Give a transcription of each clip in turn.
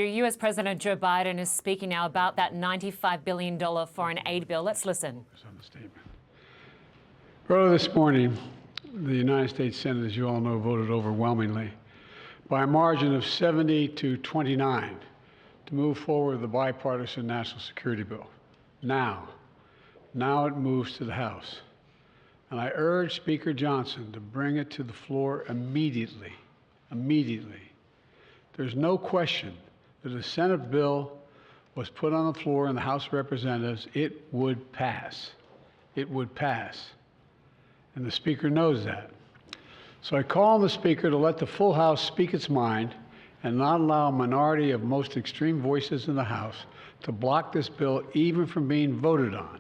US President Joe Biden is speaking now about that $95 billion foreign aid bill. Let's listen. Earlier this morning, the United States Senate, as you all know, voted overwhelmingly by a margin of 70 to 29 to move forward with the bipartisan national security bill. Now it moves to the House. And I urge Speaker Johnson to bring it to the floor immediately. There's no question that if the Senate bill was put on the floor in the House of Representatives, it would pass. It would pass. And the Speaker knows that. So I call on the Speaker to let the full House speak its mind and not allow a minority of most extreme voices in the House to block this bill even from being voted on.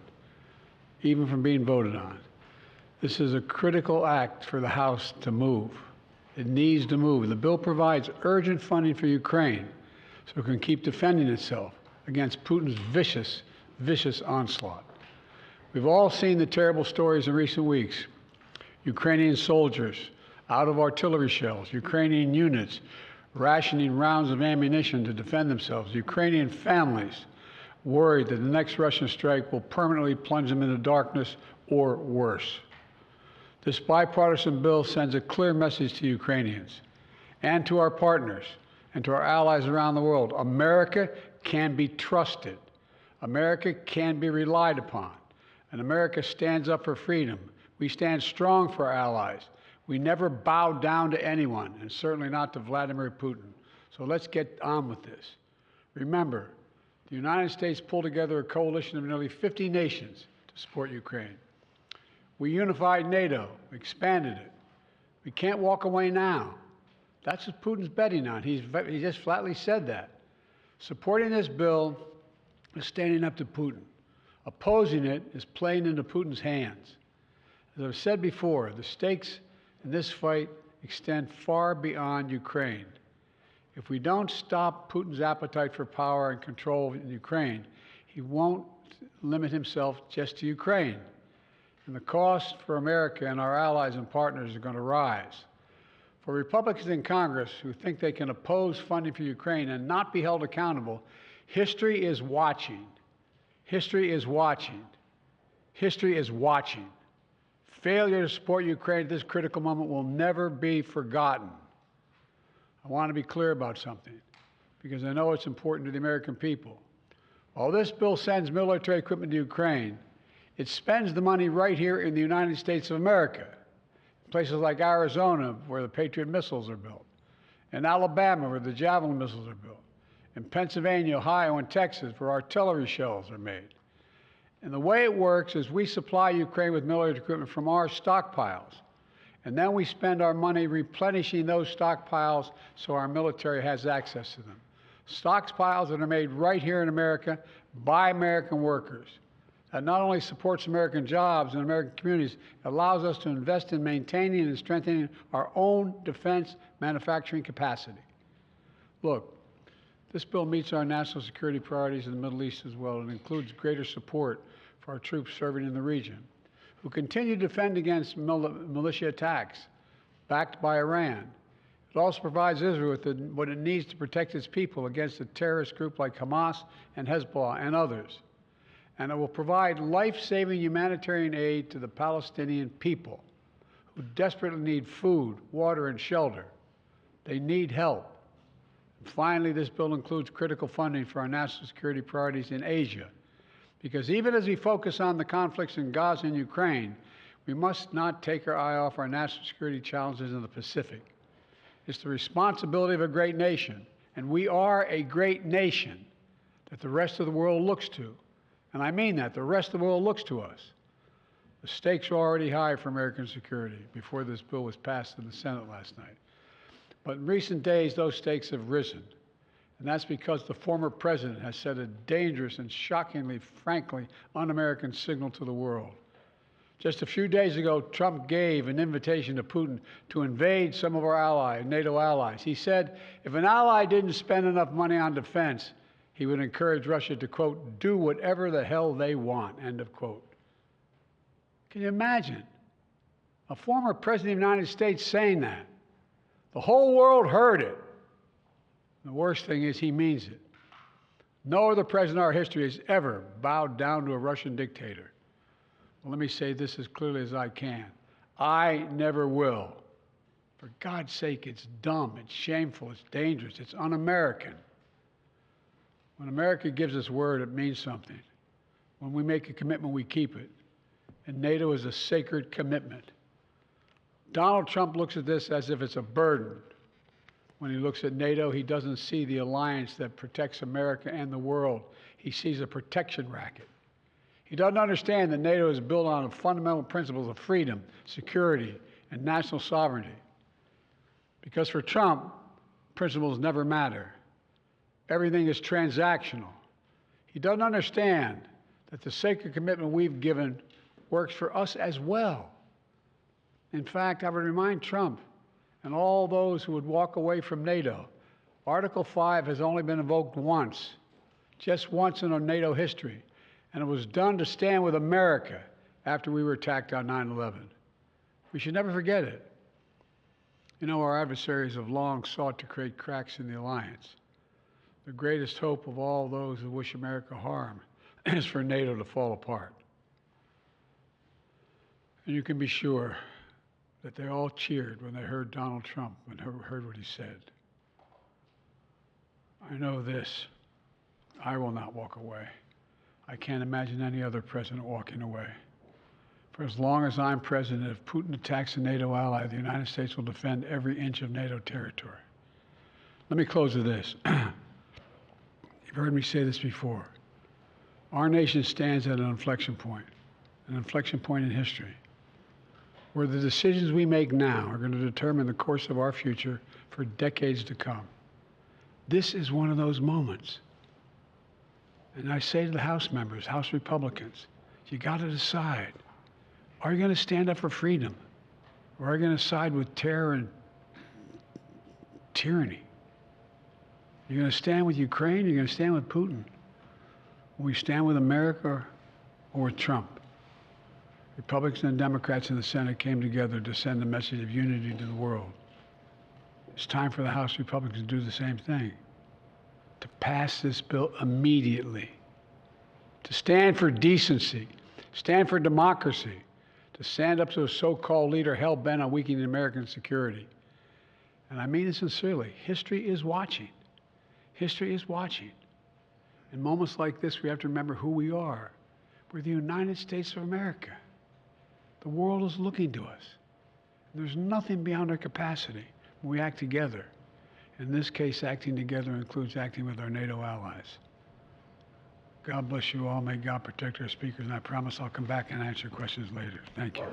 This is a critical act for the House to move. It needs to move. The bill provides urgent funding for Ukraine so it can keep defending itself against Putin's vicious onslaught. We've all seen the terrible stories in recent weeks. Ukrainian soldiers out of artillery shells, Ukrainian units rationing rounds of ammunition to defend themselves, Ukrainian families worried that the next Russian strike will permanently plunge them into darkness or worse. This bipartisan bill sends a clear message to Ukrainians and to our partners and to our allies around the world. America can be trusted. America can be relied upon. And America stands up for freedom. We stand strong for our allies. We never bow down to anyone, and certainly not to Vladimir Putin. So let's get on with this. Remember, the United States pulled together a coalition of nearly 50 nations to support Ukraine. We unified NATO, expanded it. We can't walk away now. That's what Putin's betting on. He just flatly said that. Supporting this bill is standing up to Putin. Opposing it is playing into Putin's hands. As I've said before, the stakes in this fight extend far beyond Ukraine. If we don't stop Putin's appetite for power and control in Ukraine, he won't limit himself just to Ukraine. And the cost for America and our allies and partners are going to rise. For Republicans in Congress who think they can oppose funding for Ukraine and not be held accountable, history is watching. History is watching. Failure to support Ukraine at this critical moment will never be forgotten. I want to be clear about something, because I know it's important to the American people. While this bill sends military equipment to Ukraine, it spends the money right here in the United States of America, in places like Arizona, where the Patriot missiles are built, in Alabama, where the Javelin missiles are built, in Pennsylvania, Ohio, and Texas, where artillery shells are made. And the way it works is we supply Ukraine with military equipment from our stockpiles, and then we spend our money replenishing those stockpiles so our military has access to them. Stockpiles that are made right here in America by American workers. That not only supports American jobs and American communities, it allows us to invest in maintaining and strengthening our own defense manufacturing capacity. Look, this bill meets our national security priorities in the Middle East as well. It includes greater support for our troops serving in the region, who continue to defend against militia attacks backed by Iran. It also provides Israel with what it needs to protect its people against a terrorist group like Hamas and Hezbollah and others. And it will provide life-saving humanitarian aid to the Palestinian people, who desperately need food, water, and shelter. They need help. And finally, this bill includes critical funding for our national security priorities in Asia, because even as we focus on the conflicts in Gaza and Ukraine, we must not take our eye off our national security challenges in the Pacific. It's the responsibility of a great nation, and we are a great nation that the rest of the world looks to. And I mean that, the rest of the world looks to us. The stakes are already high for American security before this bill was passed in the Senate last night. But in recent days, those stakes have risen. And that's because the former president has sent a dangerous and shockingly, frankly, un-American signal to the world. Just a few days ago, Trump gave an invitation to Putin to invade some of our NATO allies. He said if an ally didn't spend enough money on defense, he would encourage Russia to, quote, do whatever the hell they want, end of quote. Can you imagine a former president of the United States saying that? The whole world heard it. The worst thing is he means it. No other president in our history has ever bowed down to a Russian dictator. Well, let me say this as clearly as I can. I never will. For God's sake, it's dumb, it's shameful, it's dangerous, it's un-American. When America gives us word, it means something. When we make a commitment, we keep it. And NATO is a sacred commitment. Donald Trump looks at this as if it's a burden. When he looks at NATO, he doesn't see the alliance that protects America and the world. He sees a protection racket. He doesn't understand that NATO is built on the fundamental principles of freedom, security, and national sovereignty. Because for Trump, principles never matter. Everything is transactional. He doesn't understand that the sacred commitment we've given works for us as well. In fact, I would remind Trump and all those who would walk away from NATO, Article 5 has only been invoked once, just once in our NATO history, and it was done to stand with America after we were attacked on 9/11. We should never forget it. You know, our adversaries have long sought to create cracks in the alliance. The greatest hope of all those who wish America harm is for NATO to fall apart. And you can be sure that they all cheered when they heard Donald Trump and heard what he said. I know this, I will not walk away. I can't imagine any other president walking away. For as long as I'm president, if Putin attacks a NATO ally, the United States will defend every inch of NATO territory. Let me close with this. You've heard me say this before. Our nation stands at an inflection point in history, where the decisions we make now are going to determine the course of our future for decades to come. This is one of those moments. And I say to the House members, House Republicans, you got to decide. Are you going to stand up for freedom? Or are you going to side with terror and tyranny? You're going to stand with Ukraine? You're going to stand with Putin? Will you stand with America or with Trump? Republicans and Democrats in the Senate came together to send a message of unity to the world. It's time for the House Republicans to do the same thing, to pass this bill immediately, to stand for decency, stand for democracy, to stand up to a so-called leader hell-bent on weakening American security. And I mean it sincerely. History is watching. History is watching. In moments like this, we have to remember who we are. We're the United States of America. The world is looking to us. There's nothing beyond our capacity when we act together. In this case, acting together includes acting with our NATO allies. God bless you all. May God protect our speakers, and I promise I'll come back and answer questions later. Thank you.